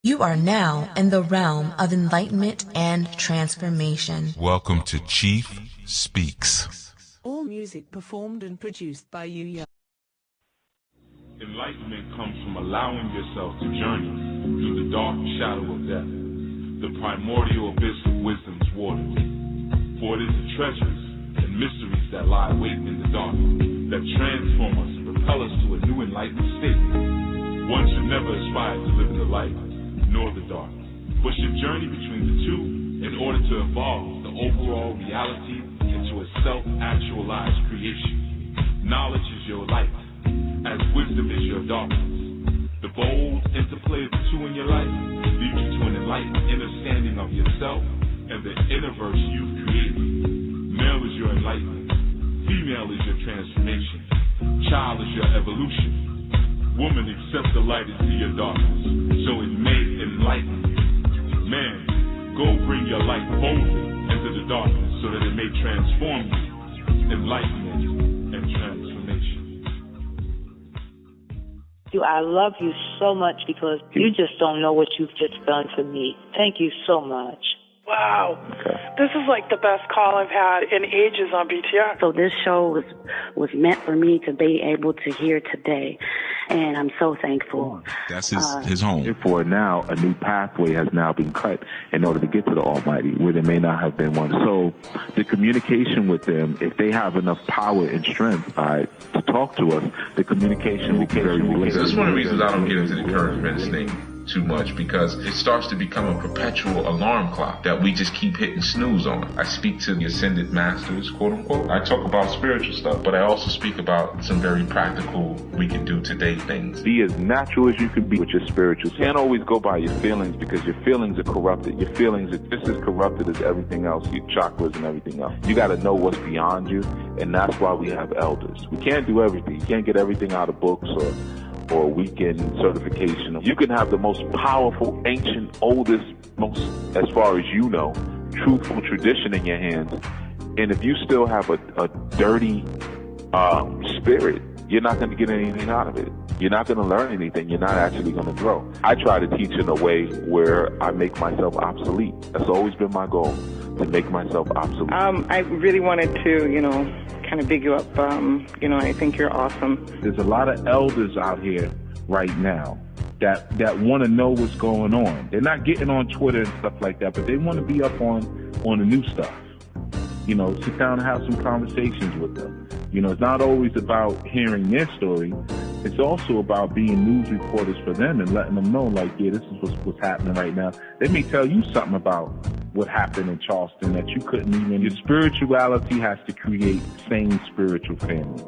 You are now in the realm of enlightenment and transformation. Welcome to Chief Speaks. All music performed and produced by Yuya. Enlightenment comes from allowing yourself to journey through the dark shadow of death, the primordial abyss of wisdom's waters. For it is the treasures and mysteries that lie waiting in the dark that transform us and propel us to a new enlightened state. One should never aspire to live in the light nor the dark, but should journey between the two in order to evolve the overall reality into a self-actualized creation. Knowledge is your light, as wisdom is your darkness. The bold interplay of the two in your life leads you to an enlightened understanding of yourself and the universe you've created. Male is your enlightenment, female is your transformation, child is your evolution. Woman, accept the light into your darkness, so it may enlighten you. Man, go bring your light boldly into the darkness, so that it may transform you. Enlightenment and transformation. I love you so much because you just don't know what you've just done for me. Thank you so much. Wow. Okay. This is like the best call I've had in ages on BTR. So this show was meant for me to be able to hear today, and I'm so thankful. That's his home. Therefore, now a new pathway has now been cut in order to get to the Almighty, where there may not have been one. So the communication with them, if they have enough power and strength to talk to us, the communication will be very clear. That's one of the reasons I don't get into the current events thing too much, because it starts to become a perpetual alarm clock that we just keep hitting snooze on. I speak to the ascended masters, quote unquote. I talk about spiritual stuff, but I also speak about some very practical, we can do today things. Be as natural as you can be with your spiritual. You can't always go by your feelings, because your feelings are corrupted. Your feelings are just as corrupted as everything else, your chakras and everything else. You got to know what's beyond you, and that's why we have elders. We can't do everything. You can't get everything out of books or weekend certification. You can have the most powerful, ancient, oldest, most, as far as you know, truthful tradition in your hands, and if you still have a dirty spirit, you're not going to get anything out of it. You're not going to learn anything. You're not actually going to grow. I try to teach in a way where I make myself obsolete. That's always been my goal, to make myself obsolete. I really wanted to, kind of big you up. I think you're awesome. There's a lot of elders out here right now that want to know what's going on. They're not getting on Twitter and stuff like that, but they want to be up on the new stuff. Sit down and have some conversations with them. It's not always about hearing their story. It's also about being news reporters for them and letting them know, like, yeah, this is what's happening right now. They may tell you something about what happened in Charleston that you couldn't even. Your spirituality has to create sane spiritual family.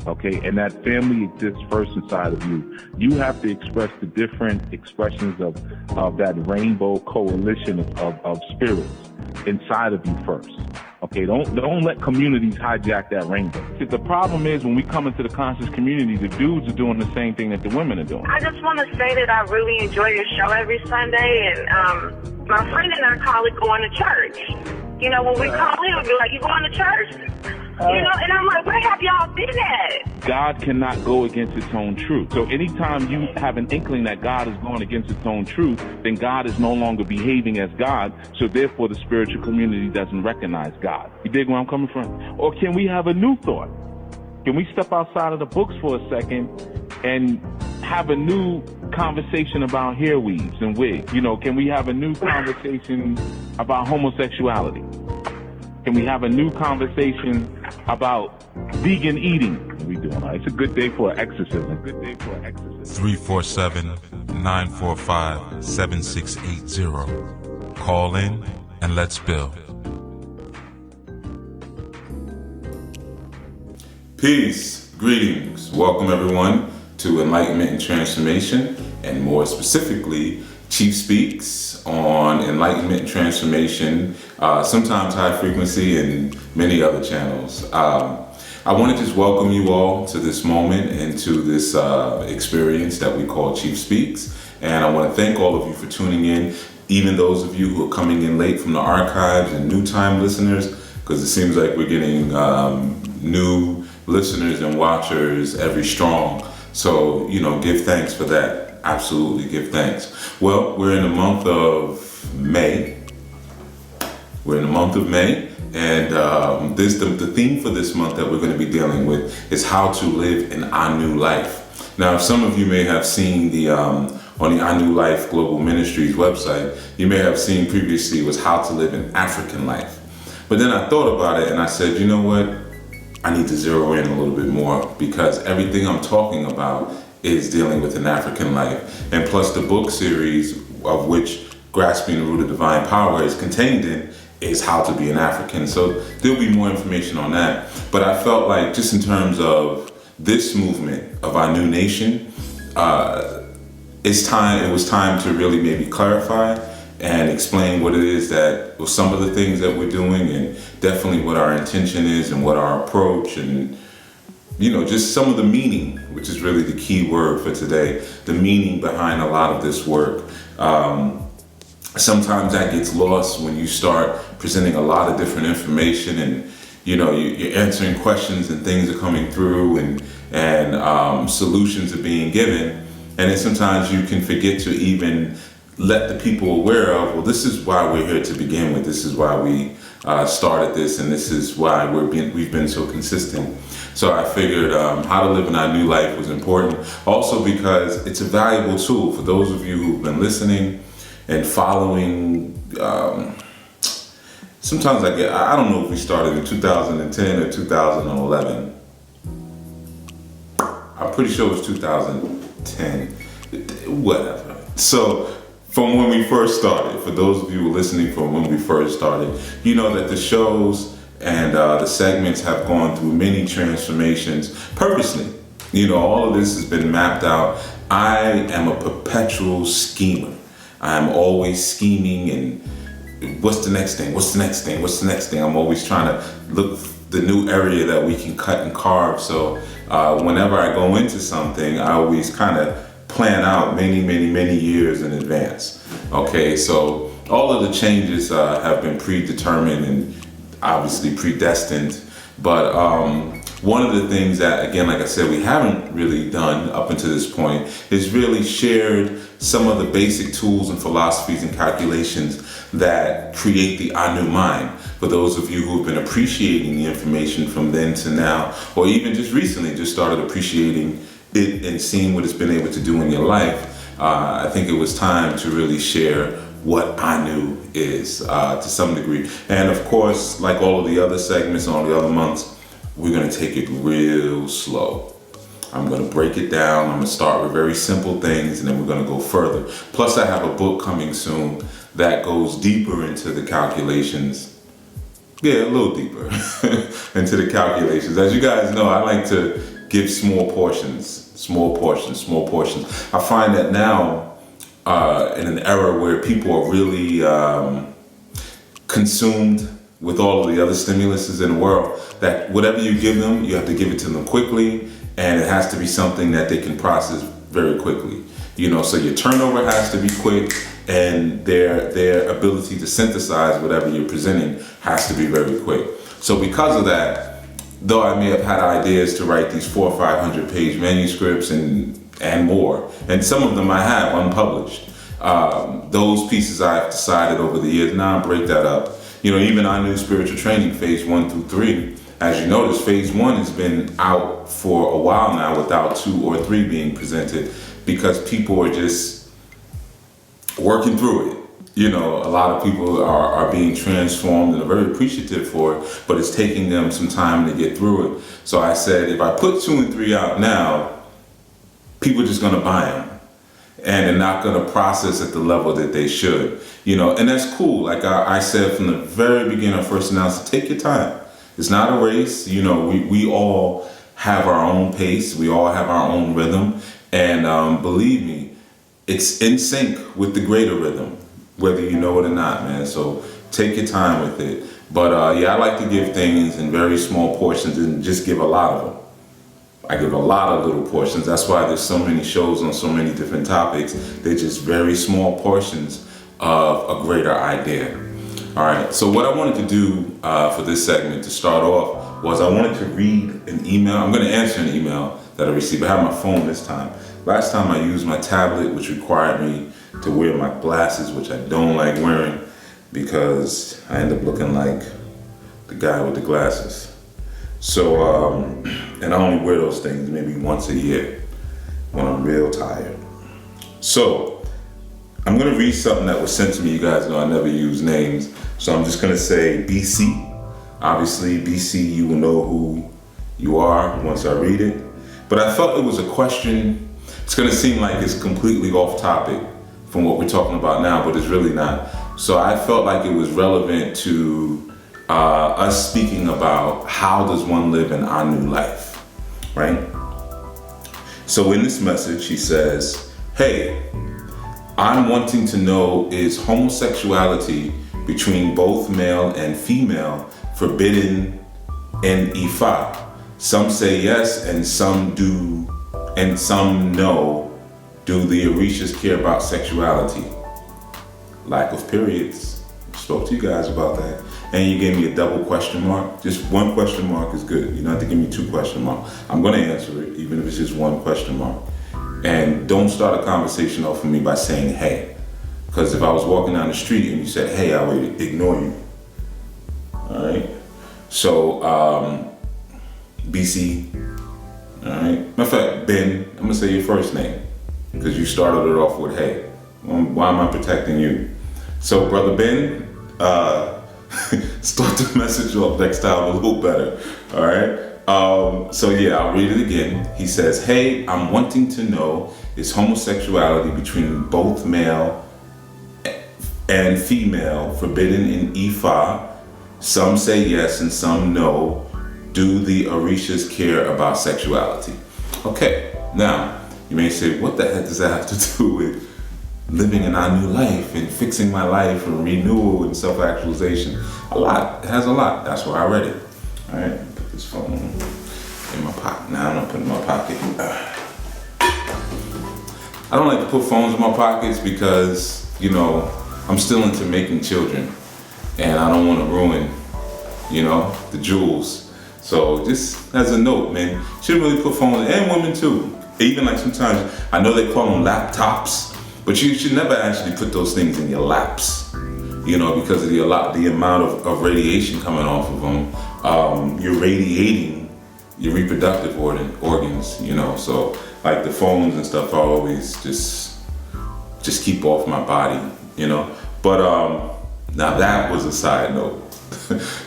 Okay, and that family exists first inside of you. You have to express the different expressions of that rainbow coalition of spirits inside of you first. Okay, don't let communities hijack that rainbow. See, the problem is when we come into the conscious community, the dudes are doing the same thing that the women are doing. I just want to say that I really enjoy your show every Sunday, and my friend and I call it going to church. When we call him, we'll be like, you going to church? And I'm like, where have y'all been at? God cannot go against its own truth. So anytime you have an inkling that God is going against its own truth, then God is no longer behaving as God. So therefore, the spiritual community doesn't recognize God. You dig where I'm coming from? Or can we have a new thought? Can we step outside of the books for a second and have a new conversation about hair weaves and wigs? Can we have a new conversation about homosexuality? Can we have a new conversation about vegan eating? We doing all right. It's a good day for exorcism. 347-945-7680. Call in and let's build. Peace, greetings. Welcome everyone to Enlightenment and Transformation, and more specifically, Chief Speaks on Enlightenment and Transformation, sometimes High Frequency, and many other channels. I want to just welcome you all to this moment and to this experience that we call Chief Speaks. And I want to thank all of you for tuning in, even those of you who are coming in late from the archives and new time listeners, because it seems like we're getting new listeners and watchers every strong. So, give thanks for that. absolutely give thanks. Well, we're in the month of May. And the theme for this month that we're going to be dealing with is how to live an I New Life. Now, some of you may have seen on the I New Life Global Ministries website, you may have seen previously was how to live an African life. But then I thought about it and I said, you know what? I need to zero in a little bit more, because everything I'm talking about is dealing with an African life. And plus the book series, of which Grasping the Root of Divine Power is contained in, is how to be an African. So there'll be more information on that. But I felt like, just in terms of this movement of our new nation, it was time to really maybe clarify and explain what it is that, well, some of the things that we're doing, and definitely what our intention is and what our approach, and just some of the meaning, which is really the key word for today, the meaning behind a lot of this work. Sometimes that gets lost when you start presenting a lot of different information, and you're answering questions and things are coming through, and solutions are being given. And then sometimes you can forget to even let the people aware of, well, this is why we're here to begin with. This is why we started this, and this is why we've been so consistent. So I figured how to live in our new life was important. Also because it's a valuable tool for those of you who've been listening and following. Sometimes I don't know if we started in 2010 or 2011. I'm pretty sure it was 2010, whatever. So from when we first started, for those of you who are listening from when we first started, you know that the shows and the segments have gone through many transformations purposely. All of this has been mapped out. I am a perpetual schemer. I'm always scheming, and what's the next thing? What's the next thing? What's the next thing? I'm always trying to look the new area that we can cut and carve. So whenever I go into something, I always kind of plan out many years in advance. Okay, so all of the changes have been predetermined and obviously predestined. But one of the things that, again, like I said, we haven't really done up until this point is really shared some of the basic tools and philosophies and calculations that create the I New Mind. For those of you who have been appreciating the information from then to now, or even just recently just started appreciating it and seeing what it's been able to do in your life, I think it was time to really share what I Knew is to some degree. And of course, like all of the other segments on the other months, we're going to take it real slow. I'm going to break it down. I'm going to start with very simple things, and then we're going to go further. Plus, I have a book coming soon that goes deeper into the calculations. Yeah, a little deeper into the calculations. As you guys know, I like to give small portions. I find that now, in an era where people are really consumed with all of the other stimuluses in the world, that whatever you give them, you have to give it to them quickly, and it has to be something that they can process very quickly. So your turnover has to be quick, and their ability to synthesize whatever you're presenting has to be very quick. So because of that, though I may have had ideas to write these 400 or 500 page manuscripts and more, and some of them I have unpublished, those pieces I've decided over the years, now I break that up. Even our new spiritual training, phase 1 through 3, as you notice, phase 1 has been out for a while now without 2 or 3 being presented, because people are just working through it. A lot of people are being transformed and are very appreciative for it, but it's taking them some time to get through it. So I said, if I put 2 and 3 out now, people are just going to buy them, and they're not going to process at the level that they should. And that's cool. Like I said from the very beginning, I first announced it, take your time. It's not a race. We all have our own pace. We all have our own rhythm. And believe me, it's in sync with the greater rhythm, whether you know it or not, man. So take your time with it. But I like to give things in very small portions and just give a lot of them. I give a lot of little portions. That's why there's so many shows on so many different topics. They're just very small portions of a greater idea. All right, so what I wanted to do for this segment to start off was I wanted to read an email. I'm going to answer an email that I received. I have my phone this time Last time I used my tablet, which required me to wear my glasses, which I don't like wearing because I end up looking like the guy with the glasses. So, and I only wear those things maybe once a year when I'm real tired. So, I'm gonna read something that was sent to me. You guys know I never use names. So I'm just gonna say BC. Obviously, BC, you will know who you are once I read it. But I thought it was a question. It's gonna seem like it's completely off topic from what we're talking about now, but it's really not. So I felt like it was relevant to us speaking about how does one live in our new life, right? So in this message, he says, hey, I'm wanting to know, is homosexuality between both male and female forbidden in Ifa? Some say yes and some do, and some no. Do the Orishas care about sexuality? Lack of periods. Spoke to you guys about that. And you gave me a double question mark. Just one question mark is good. You don't have to give me 2 question marks. I'm gonna answer it, even if it's just 1 question mark. And don't start a conversation off of me by saying, hey. Because if I was walking down the street and you said, hey, I would ignore you. All right? So, BC, all right? Matter of fact, Ben, I'm gonna say your first name because you started it off with, hey. Why am I protecting you? So, Brother Ben, start the message off next time a little better, all right? So yeah, I'll read it again. He says, hey, I'm wanting to know, is homosexuality between both male and female forbidden in Ifa? Some say yes and some no. Do the Orishas care about sexuality? Okay, now, you may say, what the heck does that have to do with living in our new life and fixing my life and renewal and self-actualization? A lot. It has a lot. That's why I read it. All right, put this phone in my pocket. Now I'm gonna put it in my pocket. I don't like to put phones in my pockets because, you know, I'm still into making children and I don't want to ruin, you know, the jewels. So just as a note, man, shouldn't really put phones, and women too. Even like sometimes, I know they call them laptops, but you should never actually put those things in your laps, you know, because of the amount of radiation coming off of them. You're radiating your reproductive organs, you know. So like the phones and stuff, I always just keep off my body, you know. But now that was a side note.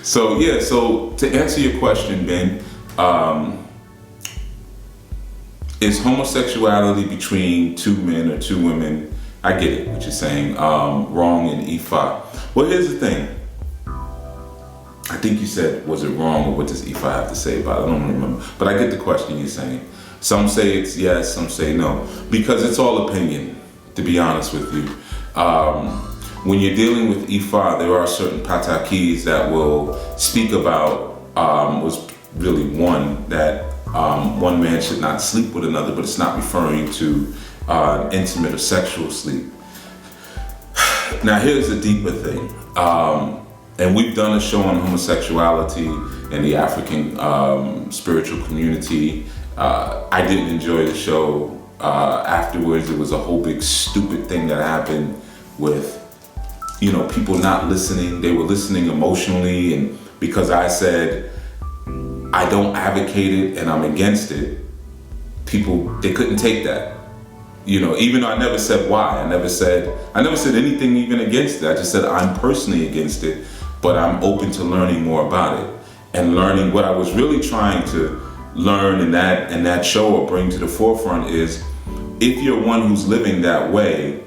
So yeah, so to answer your question, Ben, is homosexuality between 2 men or 2 women, I get it, what you're saying, wrong in Ifa. Well, here's the thing. I think you said, was it wrong, or what does Ifa have to say about it? I don't remember. But I get the question you're saying. Some say it's yes, some say no. Because it's all opinion, to be honest with you. When you're dealing with Ifa, there are certain patakis that will speak about, was really one, that one man should not sleep with another, but it's not referring to intimate or sexual sleep. Now here's the deeper thing, and we've done a show on homosexuality in the African spiritual community. I didn't enjoy the show. Afterwards, it was a whole big stupid thing that happened with, you know, people not listening. They were listening emotionally, and because I said I don't advocate it and I'm against it, people, they couldn't take that. You know, even though I never said why. I never said anything even against it. I just said I'm personally against it, but I'm open to learning more about it and learning what I was really trying to learn in that show or bring to the forefront is, if you're one who's living that way,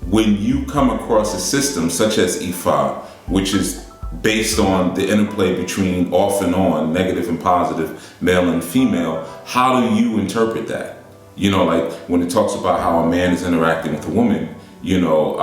when you come across a system such as Ifa, which is based on the interplay between off and on, negative and positive, male and female, how do you interpret that? You know, like when it talks about how a man is interacting with a woman, you know,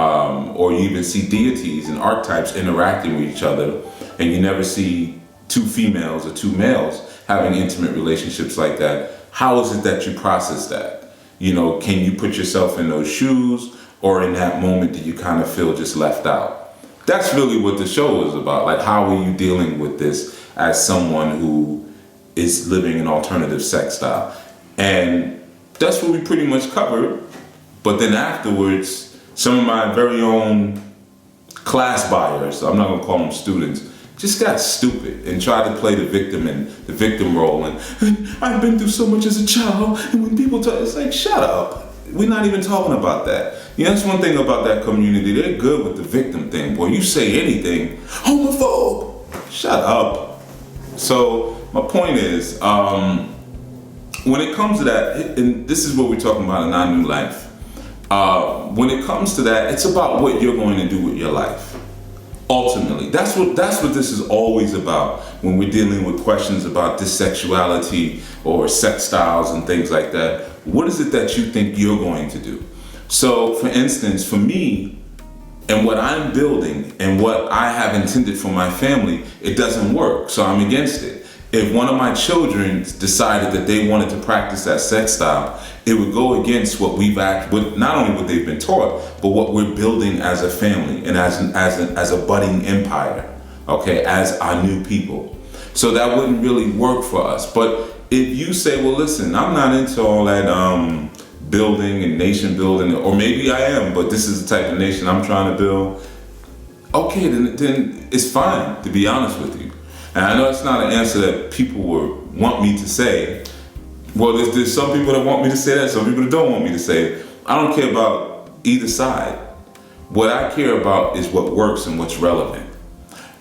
or you even see deities and archetypes interacting with each other, and you never see 2 females or 2 males having intimate relationships like that. How is it that you process that? You know, can you put yourself in those shoes, or in that moment do you kind of feel just left out? That's really what the show is about. Like, how are you dealing with this as someone who is living an alternative sex style? And that's what we pretty much covered. But then afterwards, some of my very own class buyers, I'm not gonna call them students, just got stupid and tried to play the victim and the victim role. And I've been through so much as a child, and when people talk, it's like, shut up. We're not even talking about that. That's one thing about that community. They're good with the victim thing. Boy, you say anything, homophobe, shut up. So my point is, when it comes to that, and this is what we're talking about in our new life, when it comes to that, it's about what you're going to do with your life. Ultimately, that's what this is always about when we're dealing with questions about this sexuality or sex styles and things like that. What is it that you think you're going to do? So, for instance, for me, and what I'm building and what I have intended for my family, it doesn't work, so I'm against it. If one of my children decided that they wanted to practice that sex style, it would go against what not only what they've been taught, but what we're building as a family and as a budding empire, okay, as our new people. So that wouldn't really work for us. But if you say, well, listen, I'm not into all that building and nation building, or maybe I am, but this is the type of nation I'm trying to build, okay, then it's fine, to be honest with you. And I know it's not an answer that people would want me to say. Well, there's some people that want me to say that, some people that don't want me to say it. I don't care about either side. What I care about is what works and what's relevant.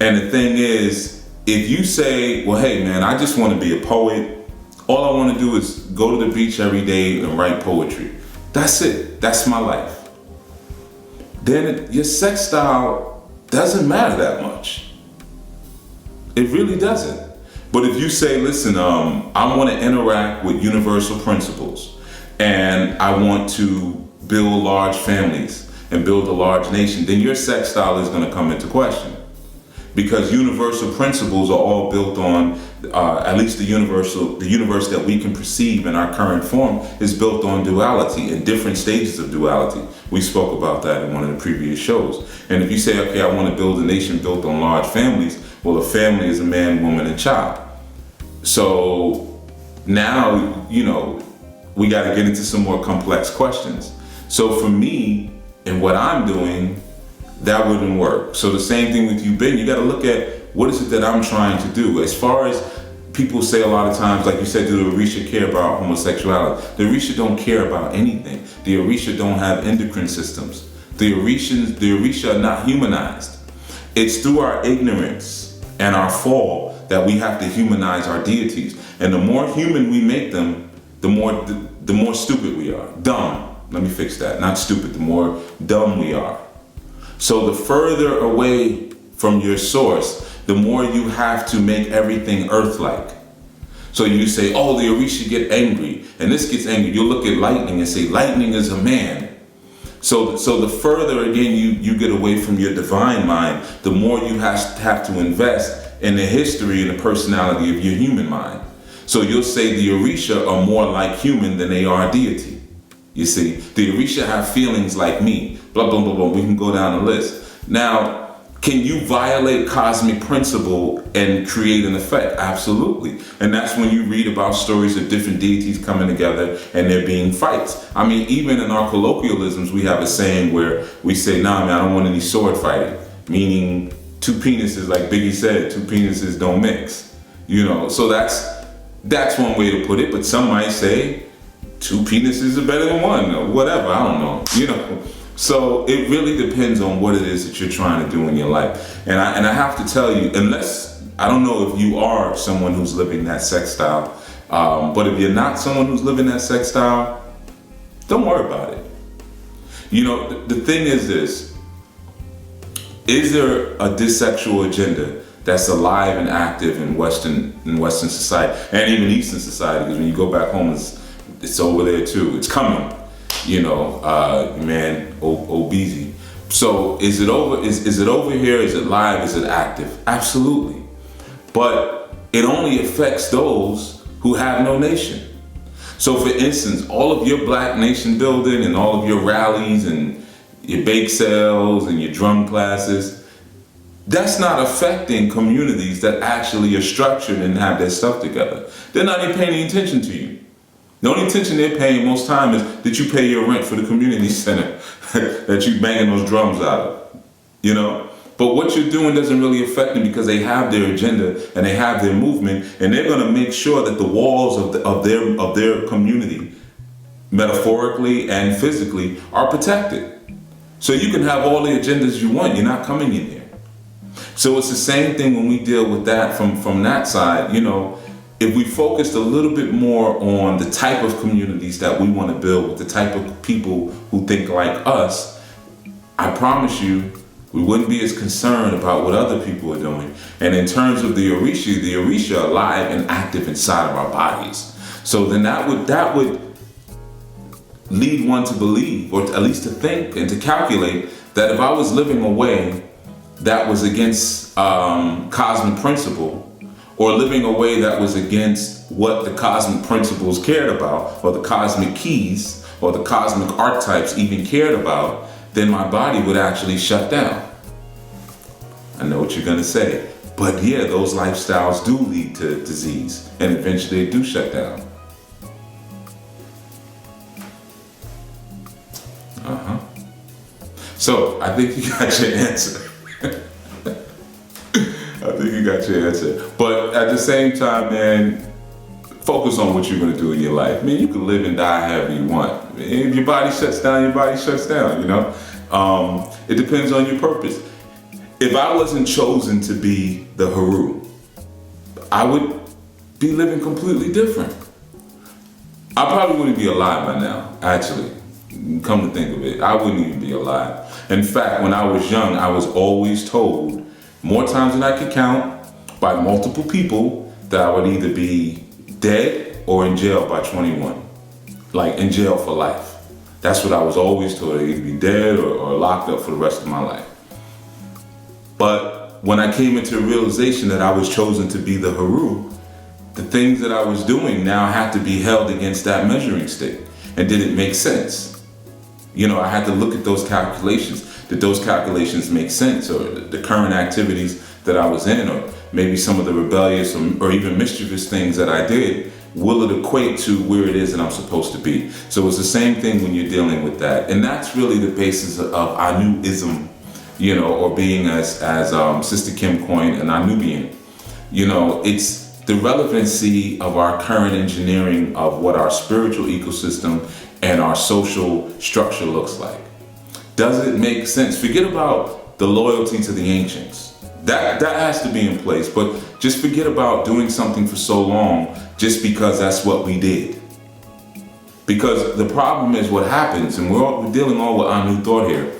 And the thing is, if you say, well, hey man, I just want to be a poet, all I want to do is go to the beach every day and write poetry. That's it. That's my life. Then your sex style doesn't matter that much. It really doesn't. But if you say, listen, I want to interact with universal principles, and I want to build large families and build a large nation, then your sex style is going to come into question. Because universal principles are all built on, at least the universe that we can perceive in our current form is built on duality and different stages of duality. We spoke about that in one of the previous shows. And if you say, okay, I want to build a nation built on large families, well, a family is a man, woman, and child. So now, we got to get into some more complex questions. So for me, and what I'm doing, that wouldn't work. So the same thing with you, Ben, you got to look at what is it that I'm trying to do. As far as people say a lot of times, like you said, do the Orisha care about homosexuality? The Orisha don't care about anything. The Orisha don't have endocrine systems. The Orisha are not humanized. It's through our ignorance and our fall that we have to humanize our deities. And the more human we make them, the more stupid we are. Dumb. Let me fix that. Not stupid. The more dumb we are. So the further away from your source, the more you have to make everything earth-like. So you say, oh, the Orisha get angry, and this gets angry. You'll look at lightning and say, lightning is a man. So the further, again, you get away from your divine mind, the more you have to invest in the history and the personality of your human mind. So you'll say the Orisha are more like human than they are deity. You see, the Orisha have feelings like me, blah, blah, blah, blah. We can go down the list. Now, can you violate cosmic principle and create an effect? Absolutely. And that's when you read about stories of different deities coming together and there being fights. I mean, even in our colloquialisms, we have a saying where we say, nah, man, I don't want any sword fighting. Meaning two penises, like Biggie said, two penises don't mix. So that's one way to put it. But some might say, two penises are better than one, or whatever, I don't know, So it really depends on what it is that you're trying to do in your life. And I have to tell you, unless, I don't know if you are someone who's living that sex style, but if you're not someone who's living that sex style, don't worry about it. The thing is this, is there a dissexual agenda that's alive and active in Western society, and even Eastern society? Because when you go back home, it's over there too. It's coming, man, OBZ. So is it over? Is it over here? Is it live? Is it active? Absolutely. But it only affects those who have no nation. So for instance, all of your black nation building and all of your rallies and your bake sales and your drum classes, that's not affecting communities that actually are structured and have their stuff together. They're not even paying any attention to you. The only attention they're paying most time is that you pay your rent for the community center that you banging those drums out of, you know? But what you're doing doesn't really affect them because they have their agenda and they have their movement, and they're going to make sure that the walls of their community, metaphorically and physically, are protected. So you can have all the agendas you want. You're not coming in here. So it's the same thing when we deal with that from that side. You know, if we focused a little bit more on the type of communities that we want to build with the type of people who think like us, I promise you, we wouldn't be as concerned about what other people are doing. And in terms of the Orisha are alive and active inside of our bodies. So then that would lead one to believe, or at least to think and to calculate, that if I was living a way that was against cosmic principle, or living a way that was against what the cosmic principles cared about, or the cosmic keys, or the cosmic archetypes even cared about, then my body would actually shut down. I know what you're gonna say, but yeah, those lifestyles do lead to disease, and eventually they do shut down. So I think you got your answer. But at the same time, man, focus on what you're gonna do in your life. Man, you can live and die however you want. If your body shuts down, your body shuts down, you know? It depends on your purpose. If I wasn't chosen to be the Haru, I would be living completely different. I probably wouldn't be alive by now, actually. Come to think of it, I wouldn't even be alive. In fact, when I was young, I was always told, more times than I could count, by multiple people, that I would either be dead or in jail by 21. Like in jail for life. That's what I was always told, I'd either be dead or locked up for the rest of my life. But when I came into the realization that I was chosen to be the Haru, the things that I was doing now had to be held against that measuring stick. And did it make sense? You know, I had to look at those calculations. Did those calculations make sense? Or the current activities that I was in, or maybe some of the rebellious or even mischievous things that I did, will it equate to where it is that I'm supposed to be? So it's the same thing when you're dealing with that. And that's really the basis of Anuism, you know, or being as Sister Kim coined, an Anubian. You know, it's the relevancy of our current engineering of what our spiritual ecosystem and our social structure looks like. Does it make sense? Forget about the loyalty to the ancients. That has to be in place, but just forget about doing something for so long just because that's what we did. Because the problem is what happens, and we're dealing all with our new thought here.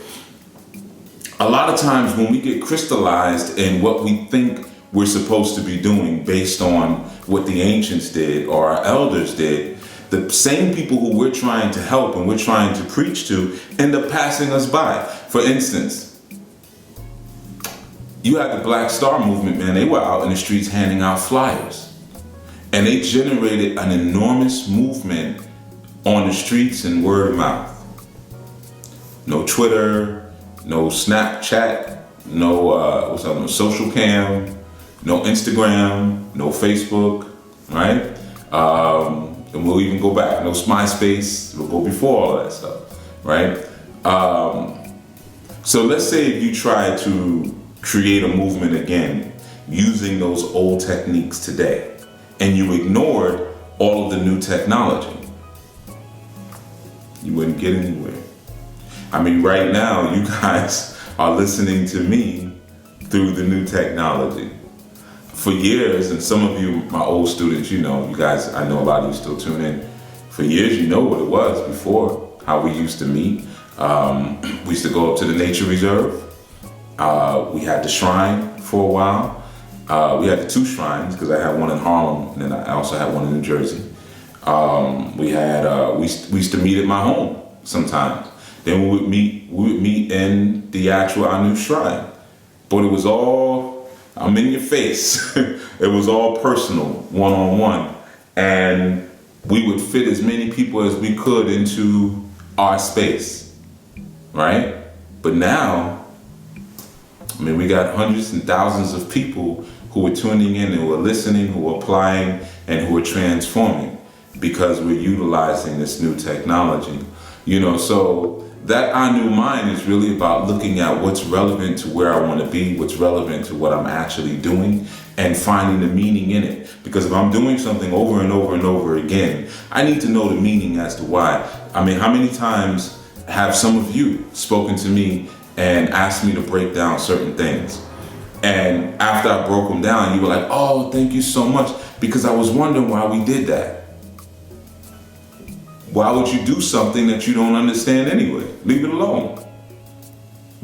A lot of times when we get crystallized in what we think we're supposed to be doing based on what the ancients did or our elders did, the same people who we're trying to help and we're trying to preach to end up passing us by. For instance, you had the Black Star movement, man. They were out in the streets handing out flyers. And they generated an enormous movement on the streets and word of mouth. No Twitter, no Snapchat, no no social cam, no Instagram, no Facebook, right? And we'll even go back, no MySpace, we'll go before all that stuff, right? So let's say if you try to create a movement again using those old techniques today, and you ignored all of the new technology, you wouldn't get anywhere. I mean, right now, you guys are listening to me through the new technology. For years, and some of you, my old students, you know, you guys, I know a lot of you still tune in. For years, you know what it was before, how we used to meet. We used to go up to the nature reserve. We had the shrine for a while. We had the two shrines, because I had one in Harlem, and then I also had one in New Jersey. We used to meet at my home sometimes. Then we would meet in the actual our new shrine. But it was all, I'm in your face. It was all personal, one-on-one. And we would fit as many people as we could into our space, right? But now, I mean, we got hundreds and thousands of people who are tuning in and who are listening, who are applying, and who are transforming because we're utilizing this new technology. So that I New Mind is really about looking at what's relevant to where I want to be, what's relevant to what I'm actually doing, and finding the meaning in it. Because if I'm doing something over and over and over again, I need to know the meaning as to why. I mean, how many times have some of you spoken to me and asked me to break down certain things? And after I broke them down, you were like, oh, thank you so much, because I was wondering why we did that. Why would you do something that you don't understand anyway? Leave it alone.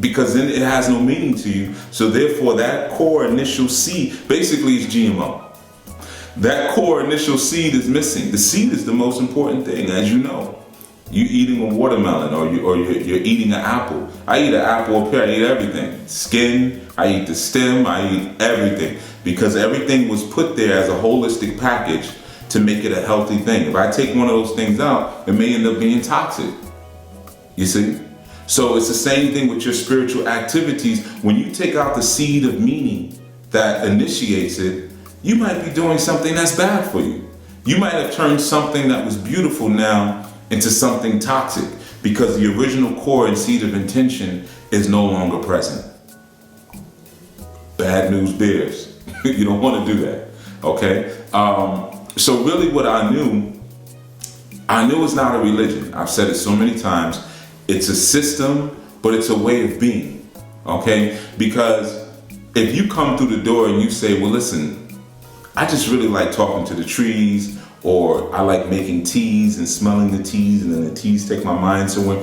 Because then it has no meaning to you. So therefore, that core initial seed basically is GMO. That core initial seed is missing. The seed is the most important thing, as you know. You eating a watermelon or you're eating an apple. I eat an apple or pear, I eat everything. Skin, I eat the stem, I eat everything. Because everything was put there as a holistic package to make it a healthy thing. If I take one of those things out, it may end up being toxic. You see? So it's the same thing with your spiritual activities. When you take out the seed of meaning that initiates it, you might be doing something that's bad for you. You might have turned something that was beautiful now into something toxic because the original core and seed of intention is no longer present. Bad news bears. You don't want to do that, okay? So really what I knew is not a religion. I've said it so many times. It's a system, but it's a way of being, okay? Because if you come through the door and you say, well, listen, I just really like talking to the trees, or I like making teas and smelling the teas, and then the teas take my mind somewhere.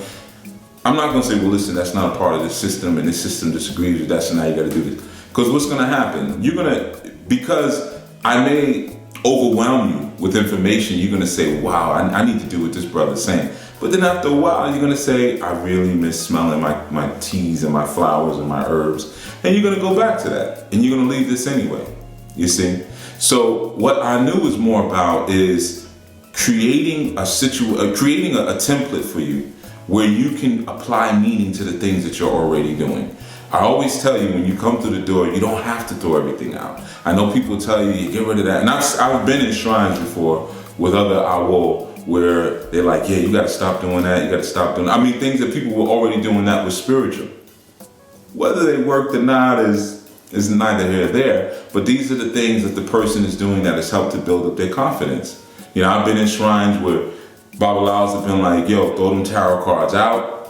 I'm not gonna say, well, listen, that's not a part of the system, and this system disagrees with that, so now you gotta do this. Because what's gonna happen? Because I may overwhelm you with information, you're gonna say, wow, I need to do what this brother's saying. But then after a while, you're gonna say, I really miss smelling my teas and my flowers and my herbs. And you're gonna go back to that, and you're gonna leave this anyway, you see? So what I knew was more about is creating a template for you where you can apply meaning to the things that you're already doing. I always tell you, when you come through the door, you don't have to throw everything out. I know people tell you get rid of that. And I've been in shrines before with other awo where they're like, yeah, you got to stop doing that. You got to stop doing that. I mean, things that people were already doing that was spiritual. Whether they worked or not is neither here nor there. But these are the things that the person is doing that has helped to build up their confidence. You know, I've been in shrines where Babalaos have been like, yo, throw them tarot cards out.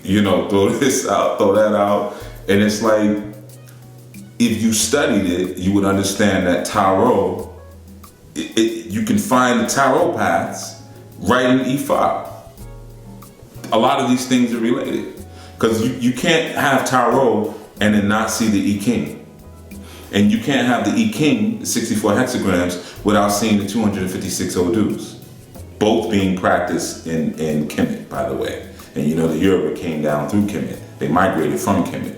You know, throw this out, throw that out. And it's like, if you studied it, you would understand that tarot, you can find the tarot paths right in Ifa. A lot of these things are related. Because you can't have tarot and then not see the I Ching. And you can't have the I Ching, the 64 hexagrams, without seeing the 256 Odus. Both being practiced in Kemet, by the way. And you know the Yoruba came down through Kemet. They migrated from Kemet.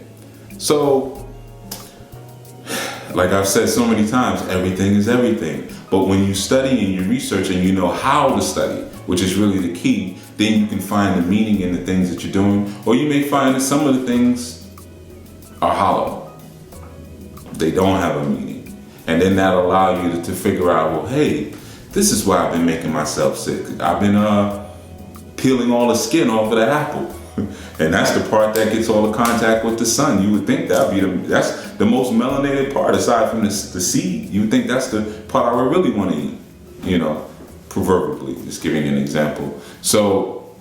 So, like I've said so many times, everything is everything. But when you study and you research and you know how to study, which is really the key, then you can find the meaning in the things that you're doing. Or you may find that some of the things are hollow. They don't have a meaning. And then that'll allow you to figure out, well, hey, this is why I've been making myself sick. I've been peeling all the skin off of the apple. And that's the part that gets all the contact with the sun. You would think that's the most melanated part aside from the seed. You would think that's the part I really want to eat, you know, proverbially, just giving an example. So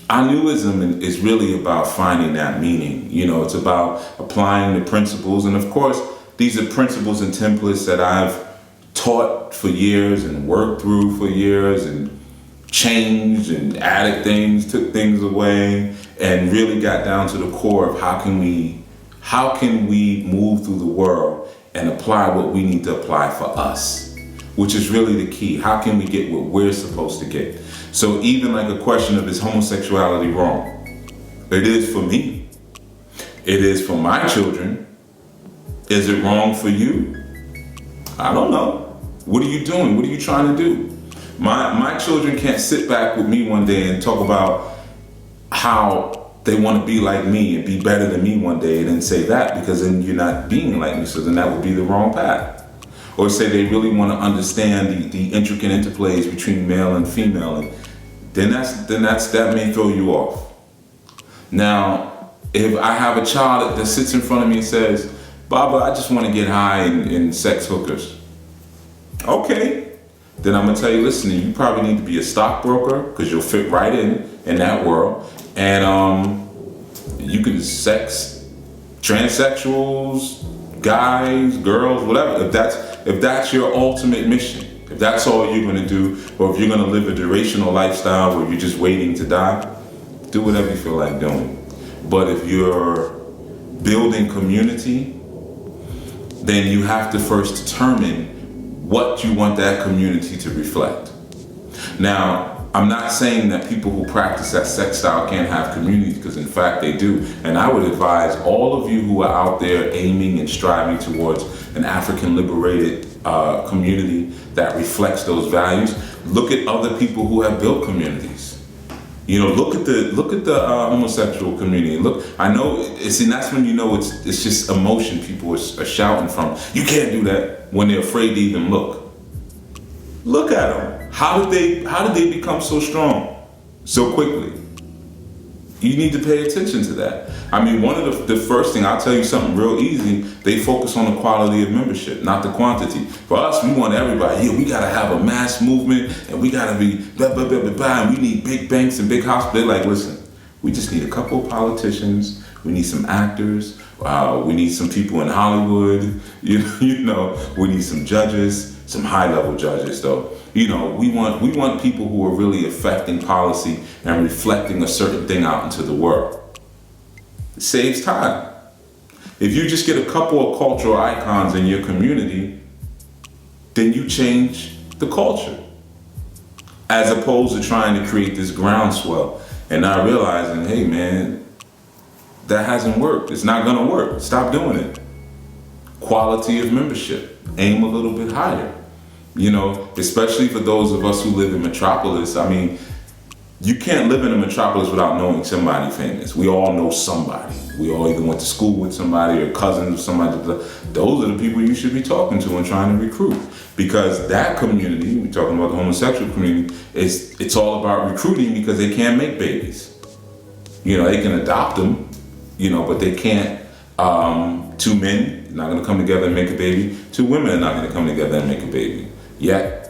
Anuism is really about finding that meaning. You know, it's about applying the principles. And of course, these are principles and templates that I've taught for years and worked through for years and changed and added things, took things away, and really got down to the core of how can we move through the world and apply what we need to apply for us, which is really the key. How can we get what we're supposed to get? So even like a question of, is homosexuality wrong? It is for me. It is for my children. Is it wrong for you? I don't know. What are you doing? What are you trying to do? My children can't sit back with me one day and talk about how they want to be like me and be better than me one day and then say that, because then you're not being like me, so then that would be the wrong path. or say they really want to understand the intricate interplays between male and female, and then that may throw you off. Now, if I have a child that sits in front of me and says, Baba, I just want to get high in sex hookers. Okay, then I'm gonna tell you, listen, you probably need to be a stockbroker because you'll fit right in that world, and you can sex transsexuals, guys, girls, whatever. If that's your ultimate mission, if that's all you're gonna do, or if you're gonna live a durational lifestyle where you're just waiting to die, do whatever you feel like doing. But if you're building community, then you have to first determine what you want that community to reflect. Now, I'm not saying that people who practice that sex style can't have communities, because in fact they do. And I would advise all of you who are out there aiming and striving towards an African liberated community that reflects those values, look at other people who have built communities. You know, look at the homosexual community. Look, I know, and that's when you know it's just emotion people are shouting from. You can't do that, when they're afraid to even look. Look at them. How did they become so strong so quickly? You need to pay attention to that. I mean, one of the first thing, I'll tell you something real easy, they focus on the quality of membership, not the quantity. For us, we want everybody, we gotta have a mass movement, and we gotta be blah, blah, blah, blah, blah, and we need big banks and big hospitals. They're like, listen, we just need a couple of politicians, we need some actors, we need some people in Hollywood, you know, we need some judges, some high-level judges, though. You know, we want people who are really affecting policy and reflecting a certain thing out into the world. It saves time. If you just get a couple of cultural icons in your community, then you change the culture, as opposed to trying to create this groundswell and not realizing, hey man, that hasn't worked. It's not gonna work. Stop doing it. Quality of membership. Aim a little bit higher. You know, especially for those of us who live in metropolis. I mean, you can't live in a metropolis without knowing somebody famous. We all know somebody. We all either went to school with somebody or cousins of somebody. Those are the people you should be talking to and trying to recruit. Because that community, we're talking about the homosexual community, it's all about recruiting, because they can't make babies. You know, they can adopt them, you know, but they can't. Two men are not gonna come together and make a baby. Two women are not gonna come together and make a baby. Yet.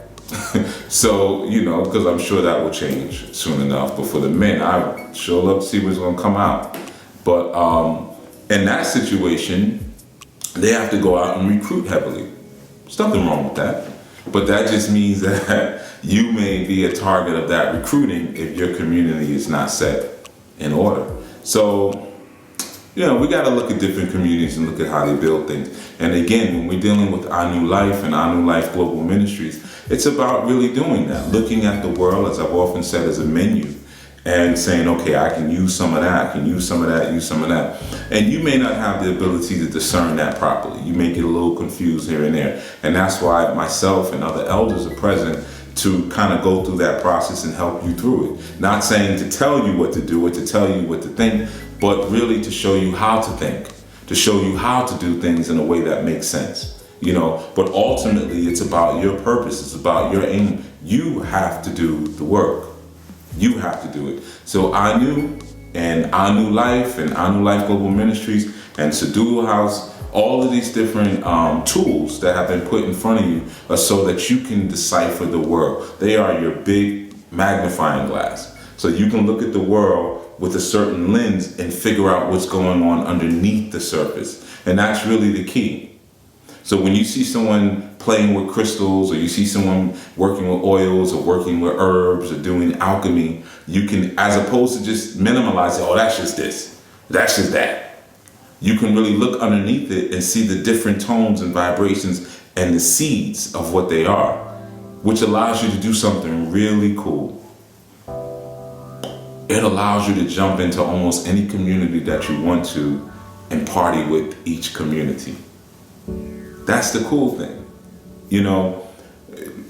So, you know, because I'm sure that will change soon enough. But for the men, I sure love to see what's going to come out. But in that situation, they have to go out and recruit heavily. There's nothing wrong with that. But that just means that you may be a target of that recruiting if your community is not set in order. So, you know, we got to look at different communities and look at how they build things. And again, when we're dealing with Our New Life and Our New Life Global Ministries, it's about really doing that, looking at the world, as I've often said, as a menu, and saying, okay, I can use some of that, I can use some of that, use some of that. And you may not have the ability to discern that properly. You may get a little confused here and there. And that's why myself and other elders are present to kind of go through that process and help you through it. Not saying to tell you what to do or to tell you what to think, but really to show you how to think, to show you how to do things in a way that makes sense. You know, but ultimately it's about your purpose, it's about your aim. You have to do the work. You have to do it. So Our New and Our New Life and Our New Life Global Ministries and Sadulu House, all of these different tools that have been put in front of you are so that you can decipher the world. They are your big magnifying glass. So you can look at the world with a certain lens and figure out what's going on underneath the surface. And that's really the key. So when you see someone playing with crystals, or you see someone working with oils or working with herbs or doing alchemy, you can, as opposed to just minimalize it, oh, that's just this, that's just that. You can really look underneath it and see the different tones and vibrations and the seeds of what they are, which allows you to do something really cool. It allows you to jump into almost any community that you want to and party with each community. That's the cool thing. You know,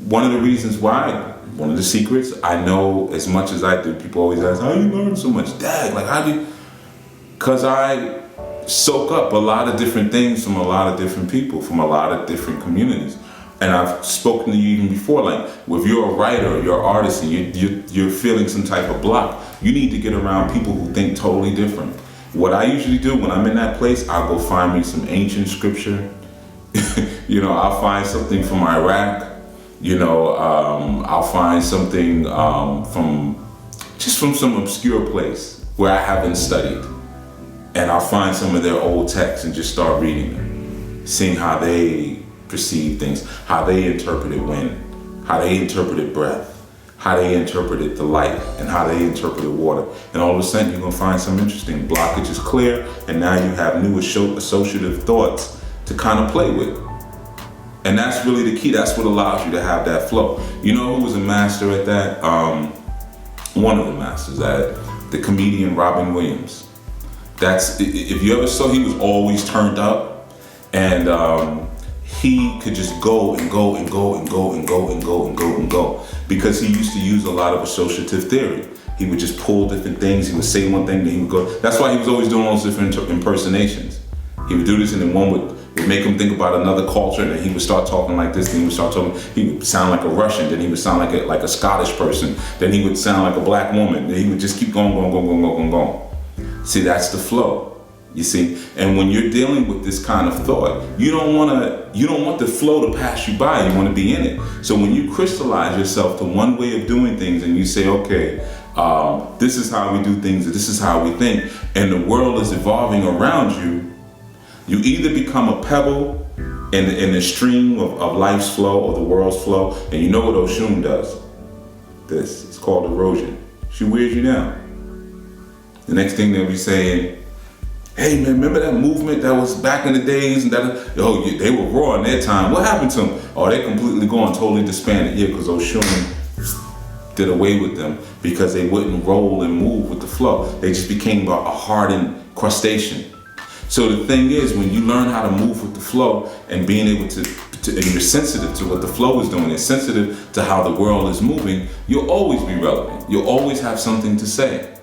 one of the reasons why, one of the secrets, I know as much as I do, people always ask, how you learn so much? Dad, like how do you? Because I soak up a lot of different things from a lot of different people, from a lot of different communities. And I've spoken to you even before, like if you're a writer, you're an artist, and you're feeling some type of block, you need to get around people who think totally different. What I usually do when I'm in that place, I'll go find me some ancient scripture. You know, I'll find something from Iraq. You know, I'll find something from some obscure place where I haven't studied. And I'll find some of their old texts and just start reading them, seeing how they perceive things, how they interpreted wind, how they interpreted breath, how they interpreted the light, and how they interpreted water. And all of a sudden you're gonna find some interesting. Blockage is clear, and now you have new associative thoughts to kind of play with. And that's really the key. That's what allows you to have that flow. You know who was a master at that? One of the masters at it, the comedian Robin Williams. That's, if you ever saw, he was always turned up, and he could just go and go and go and go and go and go and go and go, because he used to use a lot of associative theory. He would just pull different things. He would say one thing, then he would go. That's why he was always doing all those different impersonations. He would do this, and then one would make him think about another culture, and then he would start talking like this, then he would start talking, he would sound like a Russian, then he would sound like a Scottish person, then he would sound like a black woman, then he would just keep going. See, that's the flow, you see? And when you're dealing with this kind of thought, you don't want the flow to pass you by, you want to be in it. So when you crystallize yourself to one way of doing things, and you say, okay, this is how we do things, this is how we think, and the world is evolving around you, you either become a pebble in the stream of life's flow or the world's flow, and you know what Oshun does. This, it's called erosion. She wears you down. The next thing they'll be saying, hey man, remember that movement that was back in the days, and that, oh, they were raw in their time. What happened to them? Oh, they completely gone, totally disbanded. Yeah, because Oshun did away with them because they wouldn't roll and move with the flow. They just became a hardened crustacean. So the thing is, when you learn how to move with the flow and being able to and you're sensitive to what the flow is doing, and sensitive to how the world is moving, you'll always be relevant. You'll always have something to say.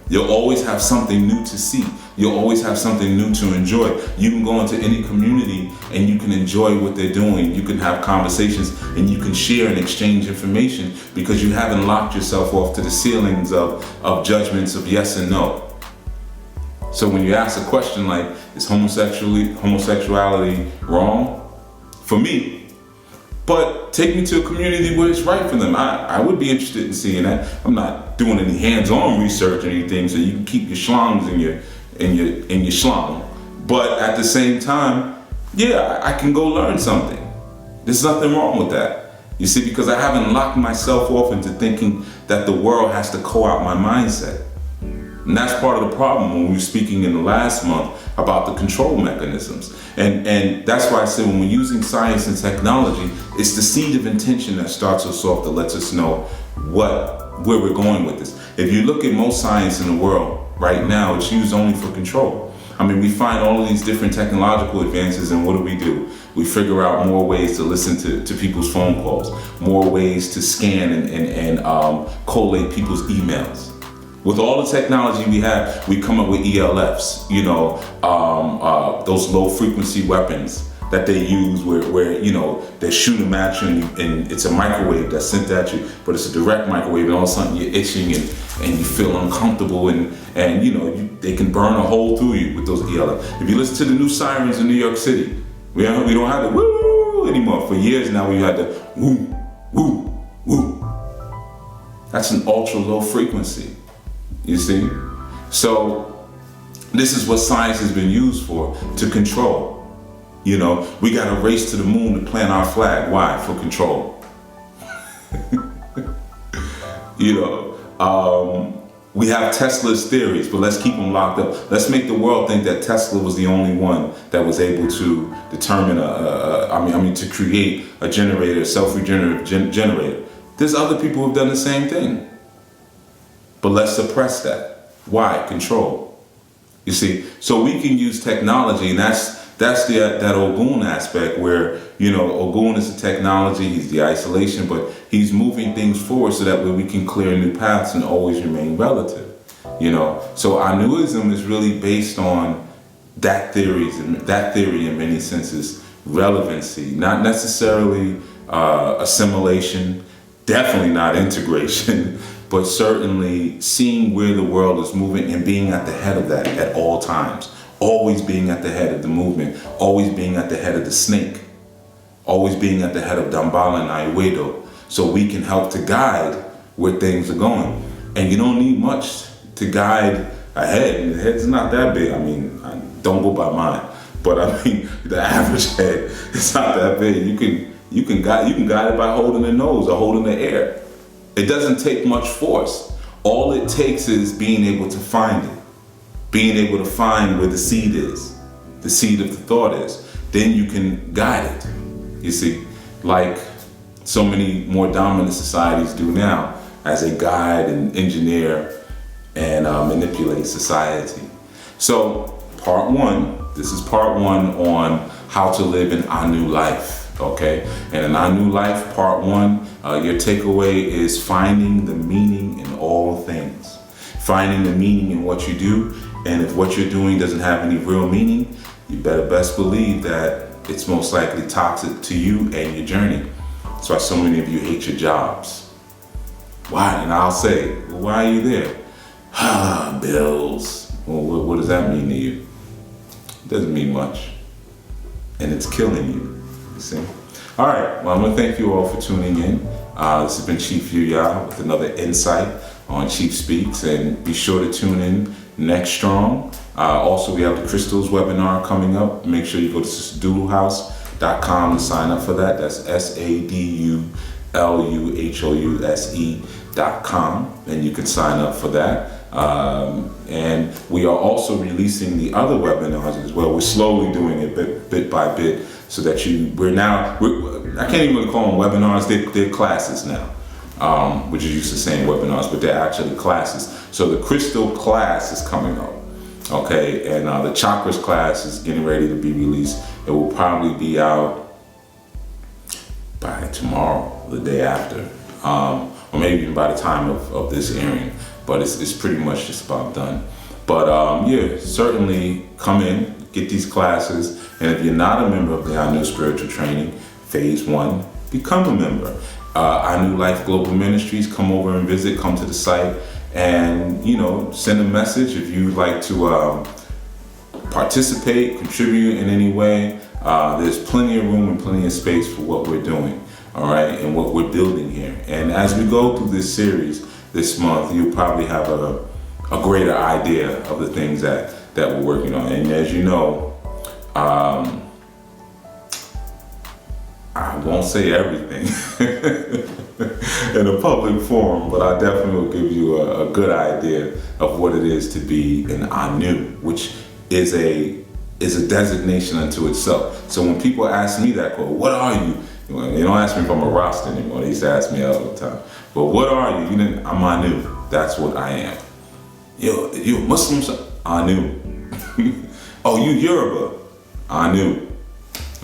You'll always have something new to see. You'll always have something new to enjoy. You can go into any community and you can enjoy what they're doing. You can have conversations and you can share and exchange information because you haven't locked yourself off to the ceilings of judgments of yes and no. So when you ask a question like, is homosexuality wrong? For me. But take me to a community where it's right for them. I would be interested in seeing that. I'm not doing any hands-on research or anything, so you can keep your schlongs in your schlong. But at the same time, yeah, I can go learn something. There's nothing wrong with that. You see, because I haven't locked myself off into thinking that the world has to co-opt my mindset. And that's part of the problem when we were speaking in the last month about the control mechanisms. And that's why I said when we're using science and technology, it's the seed of intention that starts us off that lets us know where we're going with this. If you look at most science in the world right now, it's used only for control. I mean, we find all of these different technological advances, and what do? We figure out more ways to listen to people's phone calls, more ways to scan and collate people's emails. With all the technology we have, we come up with ELFs, those low frequency weapons that they use where they shoot them at you and it's a microwave that's sent at you, but it's a direct microwave, and all of a sudden you're itching and you feel uncomfortable and they can burn a hole through you with those ELFs. If you listen to the new sirens in New York City, we don't have the woo anymore. For years now we had the woo, woo, woo. That's an ultra low frequency. You see? So this is what science has been used for, to control. We got to race to the moon to plant our flag. Why? For control. We have Tesla's theories, but let's keep them locked up. Let's make the world think that Tesla was the only one that was able to determine to create a generator, a self-regenerative generator. There's other people who've done the same thing. But let's suppress that. Why? Control. You see, so we can use technology, and that's that Ogun aspect where, Ogun is the technology, he's the isolation, but he's moving things forward so that way we can clear new paths and always remain relative. So our newism is really based on that theory in many senses, relevancy, not necessarily assimilation, definitely not integration, but certainly seeing where the world is moving and being at the head of that at all times. Always being at the head of the movement, always being at the head of the snake, always being at the head of Dambala and Ayuedo, so we can help to guide where things are going. And you don't need much to guide a head. The head's not that big. I mean, I don't go by mine, but I mean, the average head, it's not that big. You can guide it by holding the nose or holding the air. It doesn't take much force. All it takes is being able to find it. Being able to find where the seed is, the seed of the thought is. Then you can guide it. You see, like so many more dominant societies do now, as they guide and engineer and manipulate society. So part one, this is part one on how to live in our new life, okay? And in our new life, part one, your takeaway is finding the meaning in all things. Finding the meaning in what you do. And if what you're doing doesn't have any real meaning, you better best believe that it's most likely toxic to you and your journey. That's why so many of you hate your jobs. Why? And I'll say, well, why are you there? Bills. Well, what does that mean to you? It doesn't mean much. And it's killing you see? All right, well, I'm gonna thank you all for tuning in. This has been Chief Yuya with another insight on Chief Speaks, and be sure to tune in next strong. Also, we have the Crystals webinar coming up. Make sure you go to SaduluHouse.com to sign up for that. That's SADULUHOUSE.com, and you can sign up for that. And we are also releasing the other webinars as well. We're slowly doing it bit by bit, so that I can't even call them webinars, they're classes now. Which is used to saying webinars, but they're actually classes. So the Crystal class is coming up, okay? And the Chakras class is getting ready to be released. It will probably be out by tomorrow, the day after, or maybe even by the time of this airing. But it's pretty much just about done. But yeah, certainly come in, get these classes. And if you're not a member of the I New Spiritual Training, Phase 1, become a member. I New Life Global Ministries, come over and visit, come to the site, and send a message if you'd like to participate, contribute in any way. There's plenty of room and plenty of space for what we're doing, all right, and what we're building here. And as we go through this series this month, you'll probably have a greater idea of the things that we're working on. And as you know, I won't say everything in a public forum, but I definitely will give you a good idea of what it is to be an Anu, which is a designation unto itself. So when people ask me that, what are you? They don't ask me if I'm a Rasta anymore. They used to ask me all the time. But what are you? I'm Anu. That's what I am. You Muslim? Anu. Oh, you Yoruba? Anu.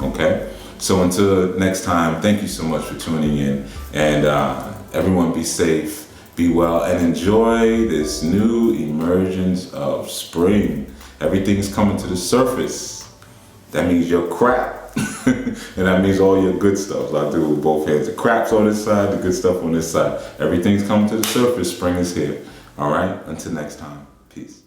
Okay. So until next time, thank you so much for tuning in, and everyone be safe, be well, and enjoy this new emergence of spring. Everything's coming to the surface. That means your crap, and that means all your good stuff. I do with both hands. The crap's on this side, the good stuff on this side. Everything's coming to the surface. Spring is here. All right, until next time, peace.